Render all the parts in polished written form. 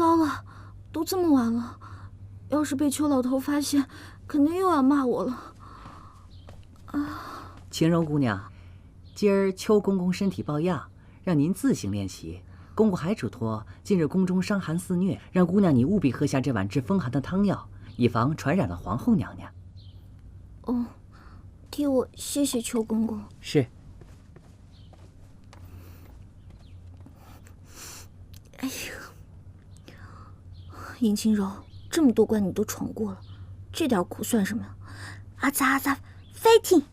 糟了，都这么晚了，要是被邱老头发现，肯定又要骂我了。晴柔姑娘，今儿邱公公身体抱恙，让您自行练习。公公还嘱托，近日宫中伤寒肆虐，让姑娘你务必喝下这碗治风寒的汤药，以防传染了皇后娘娘。哦，替我谢谢邱公公。是。哎呀，尹清柔，这么多关你都闯过了，这点苦算什么？阿扎阿扎 ，fighting！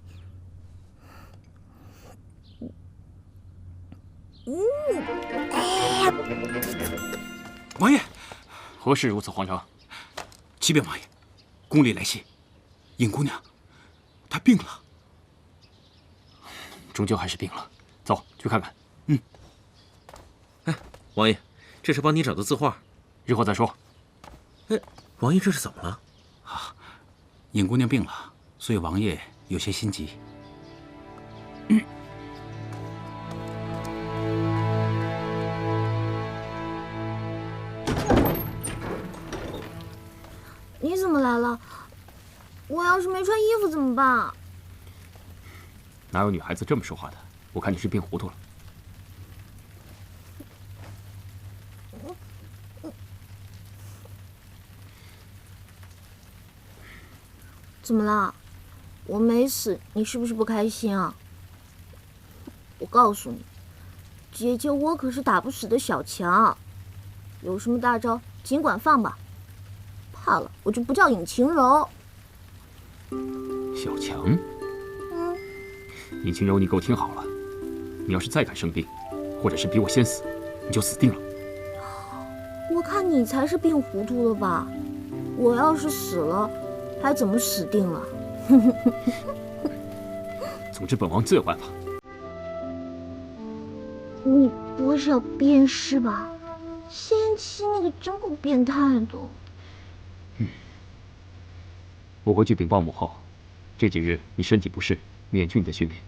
王爷，何事如此慌张？启禀王爷，宫里来信，尹姑娘，她病了。终究还是病了，走去看看。哎，王爷，这是帮你找的字画，日后再说。哎，王爷这是怎么了？啊，尹姑娘病了，所以王爷有些心急。你怎么来了？我要是没穿衣服怎么办？哪有女孩子这么说话的？我看你是病糊涂了。怎么了？我没死，你是不是不开心啊？我告诉你，姐姐我可是打不死的小强，有什么大招尽管放吧。怕了，我就不叫尹晴柔。小强，尹晴柔，你给我听好了，你要是再敢生病，或者是比我先死，你就死定了。我看你才是病糊涂了吧？我要是死了，还怎么死定了？总之，本王自有办法。你不会是要鞭尸吧？先期那个真够变态的。我回去禀报母后，这几日你身体不适，免去你的训练。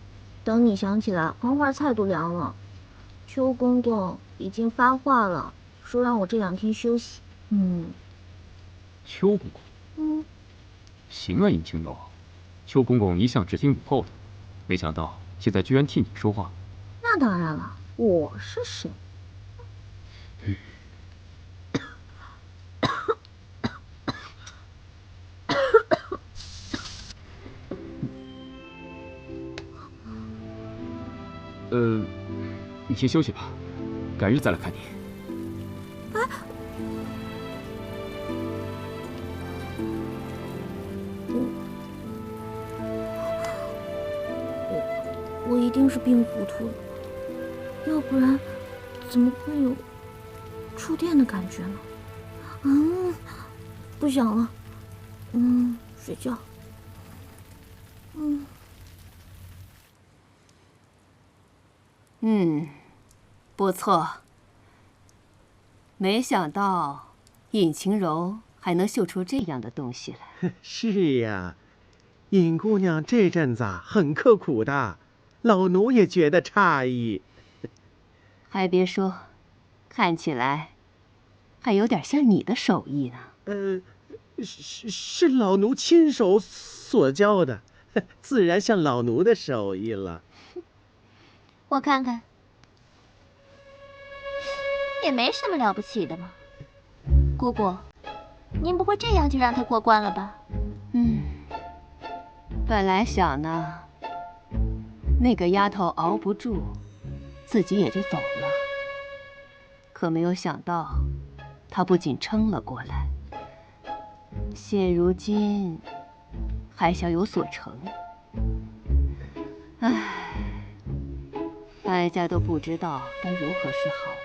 等你想起来，黄花菜都凉了。邱公公已经发话了，说让我这2天休息。邱公公，行啊，尹清柔，邱公公一向只听母后的，没想到现在居然替你说话。那当然了，我是谁？你先休息吧，改日再来看你。我一定是病糊涂了，要不然怎么会有触电的感觉呢？不想了，睡觉。不错。没想到尹晴柔还能绣出这样的东西来。是呀，尹姑娘这阵子很刻苦的，老奴也觉得诧异。还别说，看起来还有点像你的手艺呢。是老奴亲手所教的，自然像老奴的手艺了。我看看，也没什么了不起的嘛。姑姑，您不会这样就让他过关了吧？本来想呢，那个丫头熬不住，自己也就走了。可没有想到，她不仅撑了过来，现如今还想有所成。大家都不知道该如何是好了。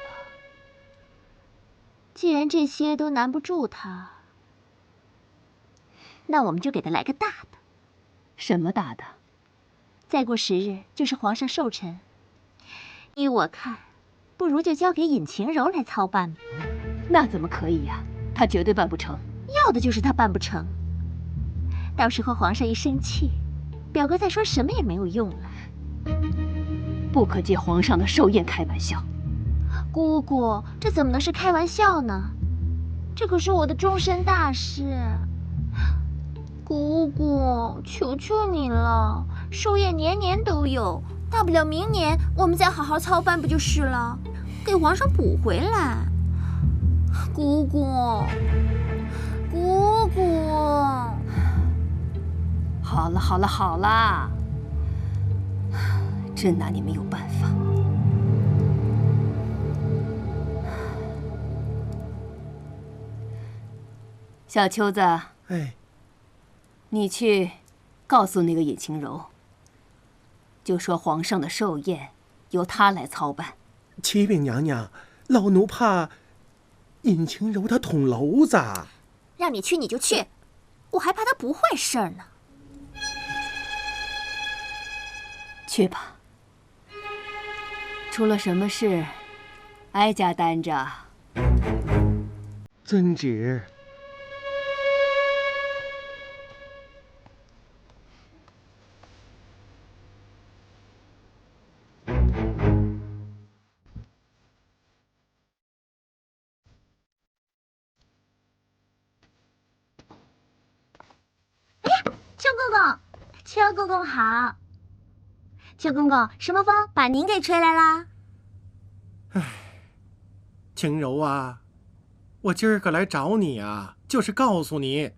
既然这些都难不住他，那我们就给他来个大的。什么大的？再过10日就是皇上寿辰，依我看，不如就交给尹晴柔来操办吧。那怎么可以呀？她绝对办不成。要的就是她办不成。到时候皇上一生气，表哥再说什么也没有用了。不可借皇上的寿宴开玩笑。姑姑，这怎么能是开玩笑呢？这可是我的终身大事。姑姑，求求你了，寿宴年年都有，大不了明年我们再好好操办不就是了？给皇上补回来。姑姑，姑姑，好了好了好了，真拿你没有办法。小秋子，哎，你去告诉那个尹晴柔，就说皇上的寿宴由她来操办。启禀娘娘，老奴怕尹晴柔她捅娄子。让你去你就去，我还怕他不会事儿呢。去吧，出了什么事，哀家担着。遵旨。秋公公，秋公公好。秋公公，什么风把您给吹来啦？晴柔啊，我今儿个来找你啊，就是告诉你，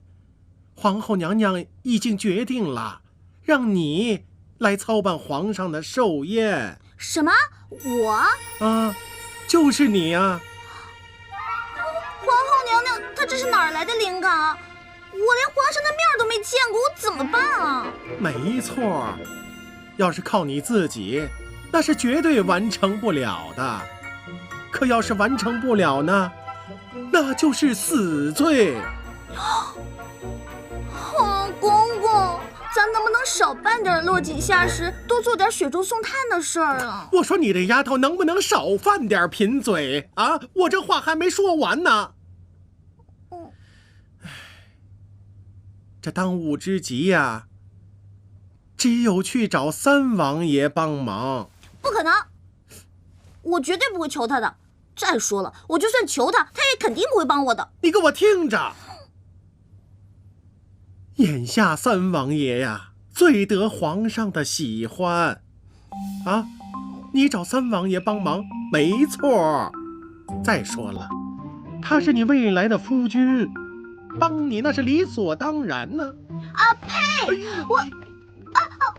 皇后娘娘已经决定了，让你来操办皇上的寿宴。什么？我？啊，就是你啊！皇后娘娘，她这是哪儿来的灵感啊？我连皇上的面都没见过，我怎么办啊？没错，要是靠你自己，那是绝对完成不了的。可要是完成不了呢，那就是死罪。公公，咱能不能少办点落井下石，多做点雪中送炭的事儿啊？我说你这丫头能不能少犯点贫嘴啊？我这话还没说完呢。这当务之急呀，只有去找三王爷帮忙。不可能，我绝对不会求他的。再说了，我就算求他，他也肯定不会帮我的。你给我听着，眼下三王爷呀，最得皇上的喜欢啊！你找三王爷帮忙没错。再说了，他是你未来的夫君，帮你那是理所当然呢。啊呸！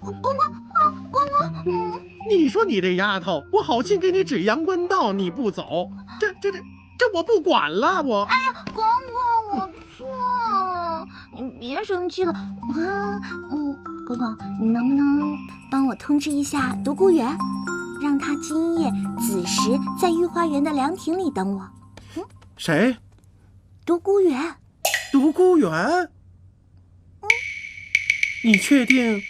公公，公公，你说你这丫头，我好心给你指阳关道，你不走，这我不管了，我。哎呀，公公，我错了，你别生气了。公公，你能不能帮我通知一下独孤远，让他今夜子时在御花园的凉亭里等我？谁？独孤远。独孤远？你确定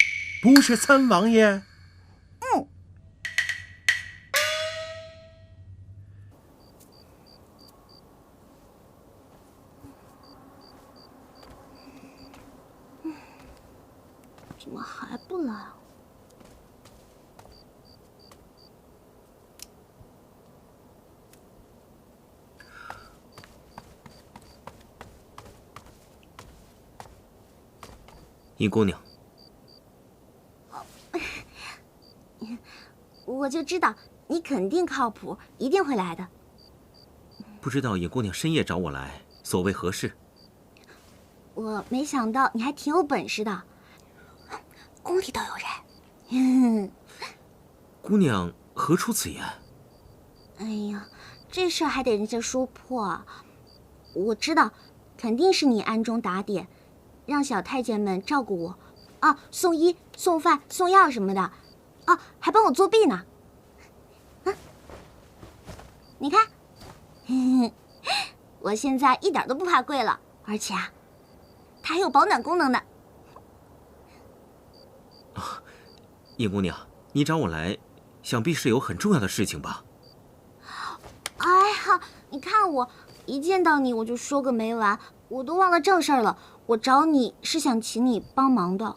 不是三王爷？怎么还不来啊？尹姑娘，我就知道你肯定靠谱，一定会来的。不知道尹姑娘深夜找我来，所谓何事？我没想到你还挺有本事的，宫里都有人。姑娘何出此言？哎呀，这事儿还得人家说破。我知道，肯定是你暗中打点，让小太监们照顾我，啊，送医、送饭、送药什么的，啊，还帮我作弊呢。你看，我现在一点都不怕贵了，而且啊，它还有保暖功能呢。尹姑娘，你找我来，想必是有很重要的事情吧？哎呀，你看我一见到你我就说个没完，我都忘了正事儿了。我找你是想请你帮忙的。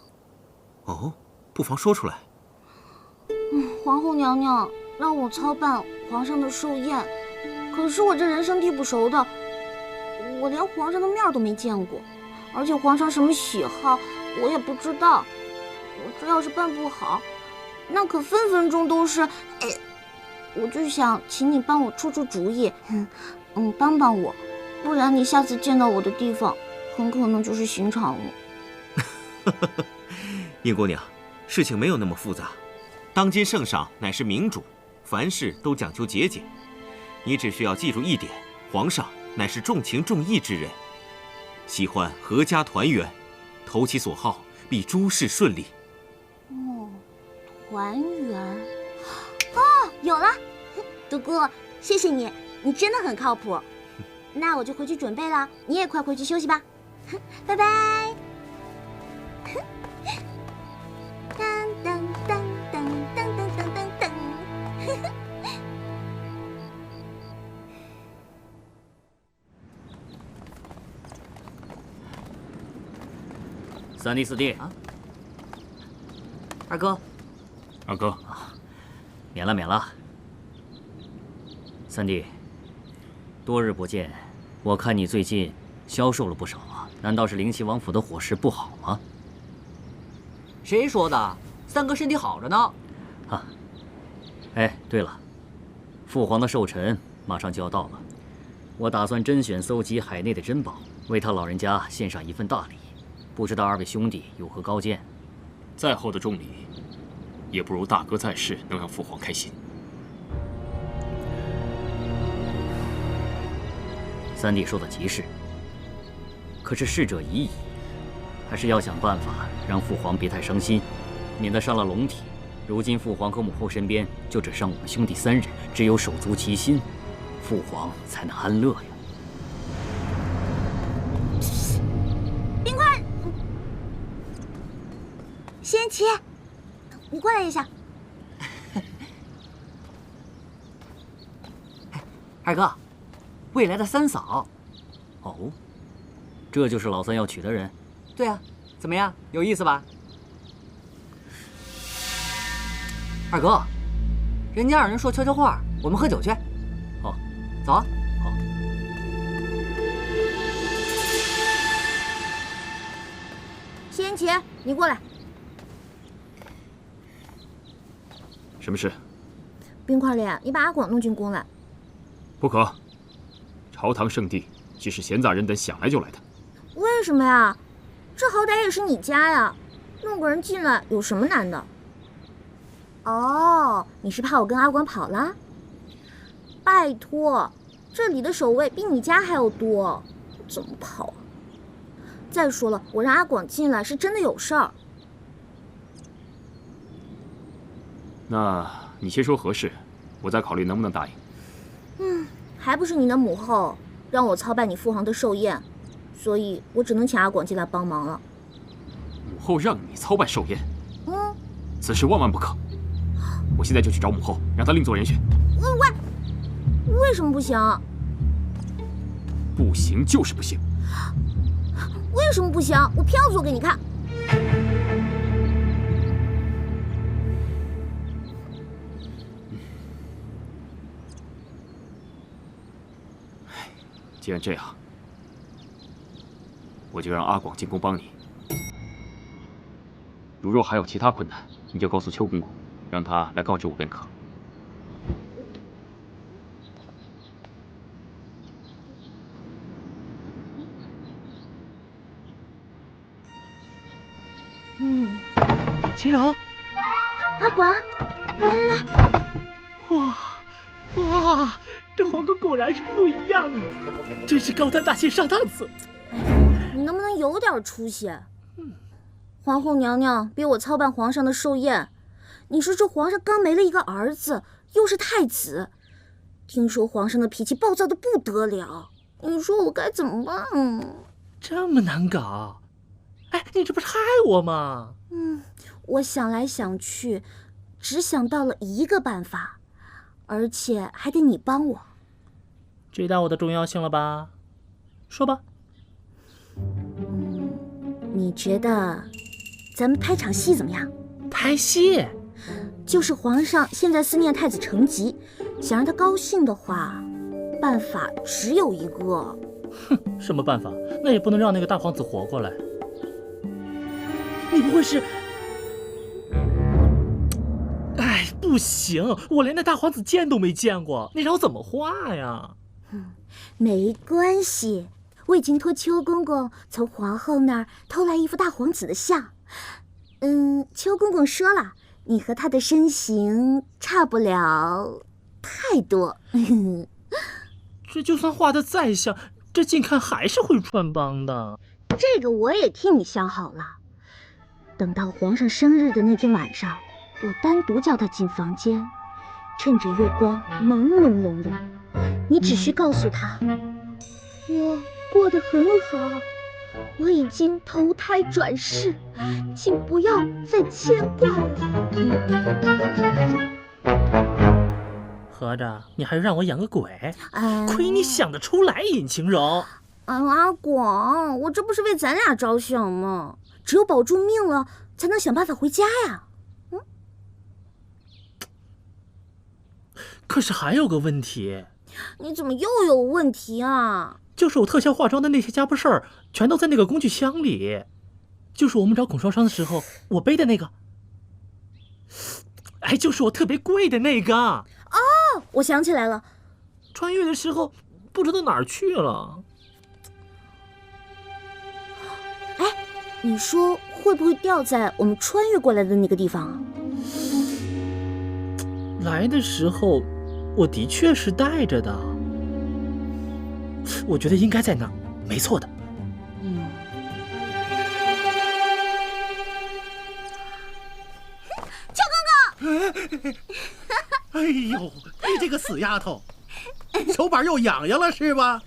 哦，不妨说出来。皇后娘娘让我操办皇上的寿宴，可是我这人生地不熟的，我连皇上的面都没见过，而且皇上什么喜好我也不知道。我这要是办不好，那可分分钟都是……我就想请你帮我出出主意，帮帮我，不然你下次见到我的地方，很可能就是刑场了。殷姑娘，事情没有那么复杂。当今圣上乃是明主，凡事都讲究节俭。你只需要记住一点，皇上乃是重情重义之人，喜欢阖家团圆，投其所好，必诸事顺利。哦，团圆。哦，有了，独孤，谢谢你，你真的很靠谱。那我就回去准备了，你也快回去休息吧。拜拜。当当当当当当当当当。三弟四弟啊，二哥，二哥，免了免了。三弟，多日不见，我看你最近消瘦了不少啊，难道是灵齐王府的伙食不好吗？谁说的？三哥身体好着呢。啊，哎，对了，父皇的寿辰马上就要到了，我打算甄选搜集海内的珍宝，为他老人家献上一份大礼。不知道二位兄弟有何高见？再厚的重礼，也不如大哥在世能让父皇开心。三弟说的极是，可是事者已矣，还是要想办法让父皇别太伤心，免得伤了龙体。如今父皇和母后身边就只剩我们兄弟三人，只有手足齐心，父皇才能安乐呀。冰块，仙琪，你过来一下。二哥，未来的三嫂。哦，这就是老三要娶的人？对啊，怎么样，有意思吧？二哥，人家二人说悄悄话，我们喝酒去。好，走啊。好。仙琪，你过来。什么事？冰块脸，你把阿广弄进宫来。不可！朝堂圣地，岂是闲杂人等想来就来的？为什么呀？这好歹也是你家呀，弄个人进来有什么难的？哦，你是怕我跟阿广跑了？拜托，这里的守卫比你家还要多，怎么跑啊？再说了，我让阿广进来是真的有事儿。那你先说何事，我再考虑能不能答应。还不是你的母后让我操办你父皇的寿宴，所以我只能请阿广进来帮忙了。母后让你操办寿宴，此事万万不可。我现在就去找母后，让她另作人选。为什么不行？不行就是不行。为什么不行？我偏要做给你看。既然这样，我就让阿广进宫帮你。如若还有其他困难，你就告诉邱公公，让他来告知我便可。秦柔，阿广，来，哇，这皇宫果然是不一样啊！真是高端大气上档次。你能不能有点出息？皇后娘娘逼我操办皇上的寿宴，你说这皇上刚没了一个儿子，又是太子，听说皇上的脾气暴躁的不得了，你说我该怎么办？这么难搞？哎，你这不是害我吗？我想来想去，只想到了一个办法，而且还得你帮我。知道我的重要性了吧？说吧。你觉得咱们拍场戏怎么样？拍戏？就是皇上现在思念太子成吉，想让他高兴的话，办法只有一个。什么办法？那也不能让那个大皇子活过来。你不会是……哎，不行，我连那大皇子见都没见过，你让我怎么画呀？没关系，我已经托邱公公从皇后那儿偷来一幅大皇子的像。邱公公说了，你和他的身形差不了太多。这就算画得再像，这近看还是会穿帮的。这个我也替你想好了，等到皇上生日的那天晚上，我单独叫他进房间，趁着月光朦朦胧胧，你只需告诉他，我过得很好，我已经投胎转世，请不要再牵挂我。合着你还让我演个鬼？亏你想得出来，尹晴柔。阿广，我这不是为咱俩着想吗？只有保住命了，才能想办法回家呀。可是还有个问题。你怎么又有问题啊？就是我特效化妆的那些家伙事儿，全都在那个工具箱里。就是我们找孔双双的时候，我背的那个。哎，就是我特别贵的那个。哦，我想起来了，穿越的时候不知道哪儿去了。哎，你说会不会掉在我们穿越过来的那个地方啊？来的时候我的确是带着的，我觉得应该在那儿，没错的。邱公公！哎呦，你这个死丫头，手板又痒痒了是吧？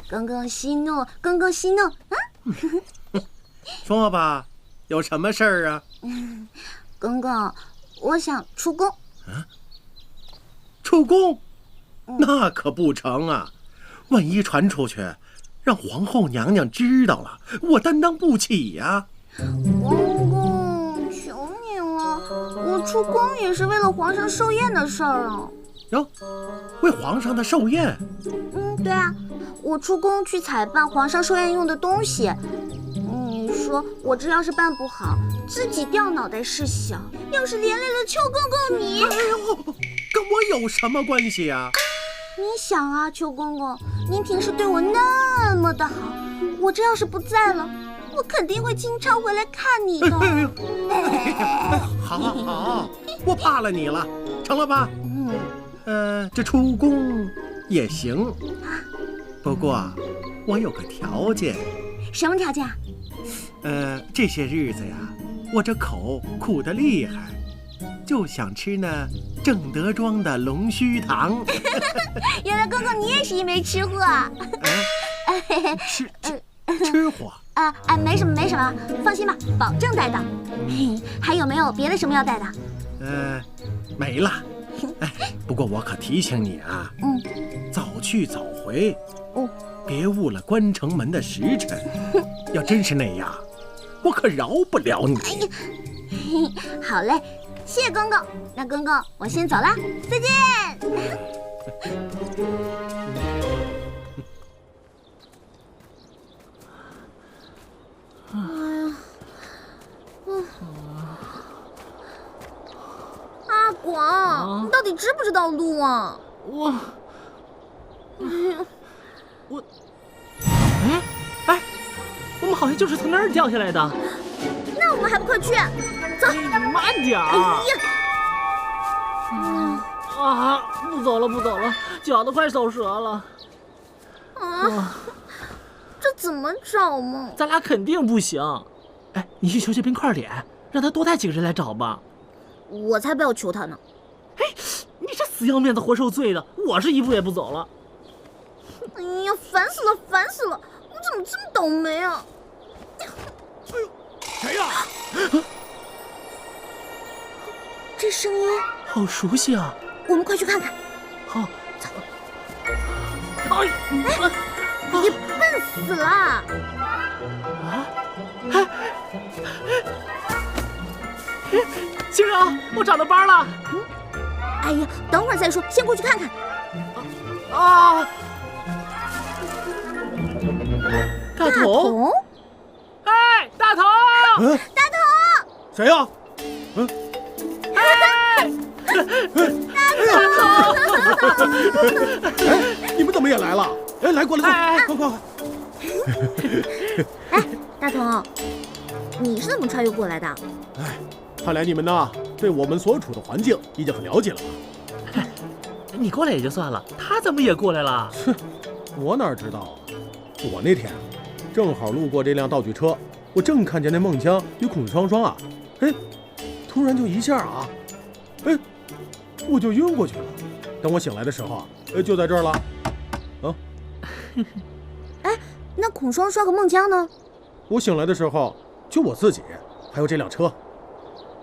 公公息怒，公公息怒啊！说吧，有什么事儿啊？公公，我想出宫。出宫？那可不成啊！万一传出去，让皇后娘娘知道了，我担当不起呀。公公，求你了，我出宫也是为了皇上寿宴的事儿啊。哟，为皇上的寿宴？对啊，我出宫去采办皇上寿宴用的东西。你说我这要是办不好，自己掉脑袋是小，要是连累了邱公公你，哎呦，跟我有什么关系啊？你想啊，邱公公，您平时对我那么的好，我这要是不在了，我肯定会经常回来看你的。好，我怕了你了，成了吧？这出宫也行，不过我有个条件。什么条件啊？这些日子呀，我这口苦得厉害，就想吃那正德庄的龙须糖。原来公公你也是一枚吃货啊！吃货？没什么，放心吧，保证带到。还有没有别的什么要带的？没了。不过我可提醒你啊，早去早回，别误了关城门的时辰。要真是那样，我可饶不了你。好嘞，谢谢公公。那公公，我先走了，再见。阿广，你到底知不知道路啊？我们好像就是从那儿掉下来的。那我们还不快去？走，慢点儿。不走了，脚都快走折了。这怎么找嘛？咱俩肯定不行。哎，你去求求冰块脸，让他多带几个人来找吧。我才不要求他呢。哎，你这死要面子活受罪的，我是一步也不走了。哎呀，烦死了！我怎么这么倒霉啊？哎呦，谁呀？这声音好熟悉啊！我们快去看看。好，走。你笨死了！星柔，我长到斑了。哎呀，等会儿再说，先过去看看。大同，哎，大同，大同，谁呀？哎，大同，哎，你们怎么也来了？哎，来，过来，快！哎，大同，你是怎么穿越过来的？哎，看来你们呢，对我们所处的环境已经很了解了吧？你过来也就算了，他怎么也过来了？哼，我哪知道？我那天正好路过这辆道具车，我正看见那孟姜与孔双双啊，哎，突然就一下啊，哎，我就晕过去了。等我醒来的时候啊，就在这儿了。啊，哎，那孔双双和孟姜呢？我醒来的时候，就我自己，还有这辆车，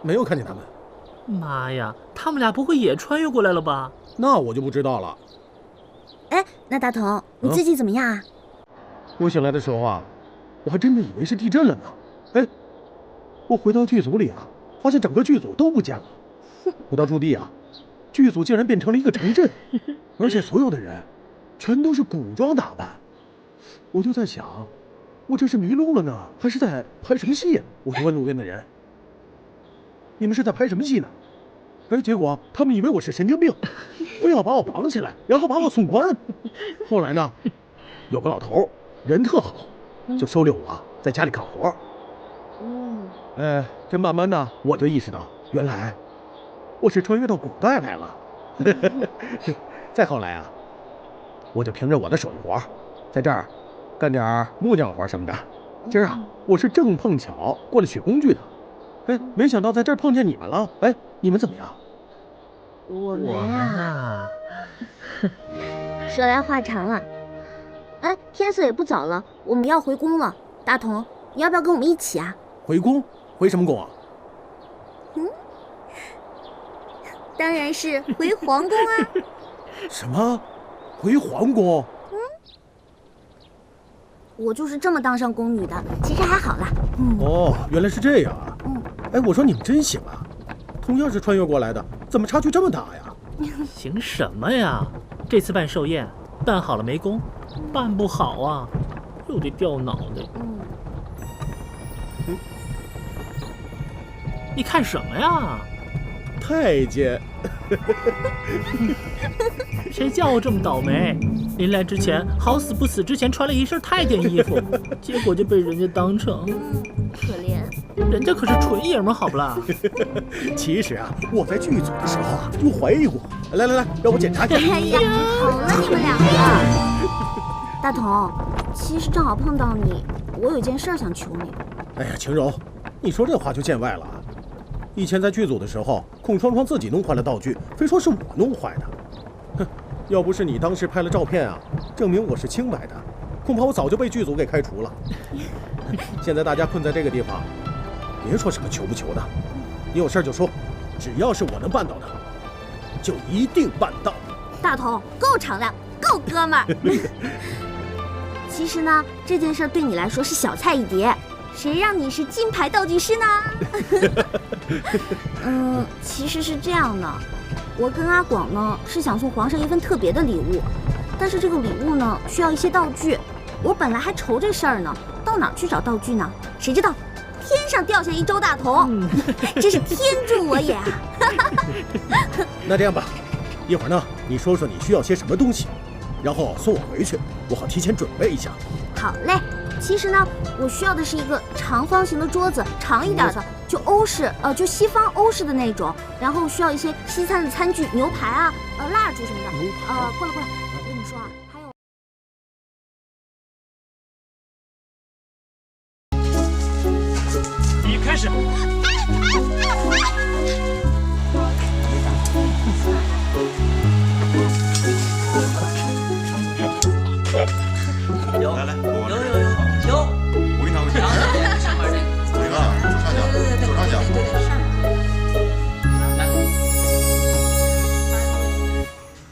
没有看见他们。妈呀，他们俩不会也穿越过来了吧？那我就不知道了。哎，那大同，你最近怎么样啊？我醒来的时候啊，我还真的以为是地震了呢。哎，我回到剧组里啊，发现整个剧组都不见了。回到驻地啊，剧组竟然变成了一个城镇，而且所有的人全都是古装打扮。我就在想，我这是迷路了呢，还是在拍什么戏呀？我就问路边的人，你们是在拍什么戏呢？哎，结果他们以为我是神经病，非要把我绑起来，然后把我送关。后来呢，有个老头人特好，就收留我在家里干活。哎，这慢慢的我就意识到，原来我是穿越到古代来了。再后来啊，我就凭着我的手艺活，在这儿干点木匠活什么的。今儿啊，我是正碰巧过来取工具的。哎，没想到在这儿碰见你们了。哎，你们怎么样？我们啊，说来话长了。哎，天色也不早了，我们要回宫了。大同，你要不要跟我们一起啊？回宫？回什么宫啊？当然是回皇宫啊！什么？回皇宫？我就是这么当上宫女的，其实还好啦。哦，原来是这样啊。哎，我说你们真行啊，同样是穿越过来的，怎么差距这么大呀？行什么呀？这次办寿宴，办好了没功，办不好啊，又得掉脑袋。你看什么呀？太监。谁叫我这么倒霉？临来之前，好死不死之前穿了一身太监衣服，结果就被人家当成……可怜。人家可是纯爷们，好不啦？其实啊，我在剧组的时候啊，就怀疑过。来，让我检查一下。哎呀，好了你们两个。大同，其实正好碰到你，我有件事想求你。哎呀，晴柔，你说这话就见外了。以前在剧组的时候，孔双双自己弄坏了道具，非说是我弄坏的。哼，要不是你当时拍了照片啊，证明我是清白的，恐怕我早就被剧组给开除了。现在大家困在这个地方，别说什么求不求的，你有事就说，只要是我能办到的，就一定办到。大同，够敞亮，够哥们儿。其实呢，这件事对你来说是小菜一碟。谁让你是金牌道具师呢？其实是这样的，我跟阿广呢是想送皇上一份特别的礼物，但是这个礼物呢需要一些道具，我本来还愁这事儿呢，到哪儿去找道具呢？谁知道天上掉下一周大同，真是天助我也啊！那这样吧，一会儿呢你说说你需要些什么东西，然后送我回去，我好提前准备一下。好嘞。其实呢，我需要的是一个长方形的桌子，长一点的，就欧式，就西方欧式的那种。然后需要一些西餐的餐具，牛排啊，蜡烛什么的。过来，我跟你说啊。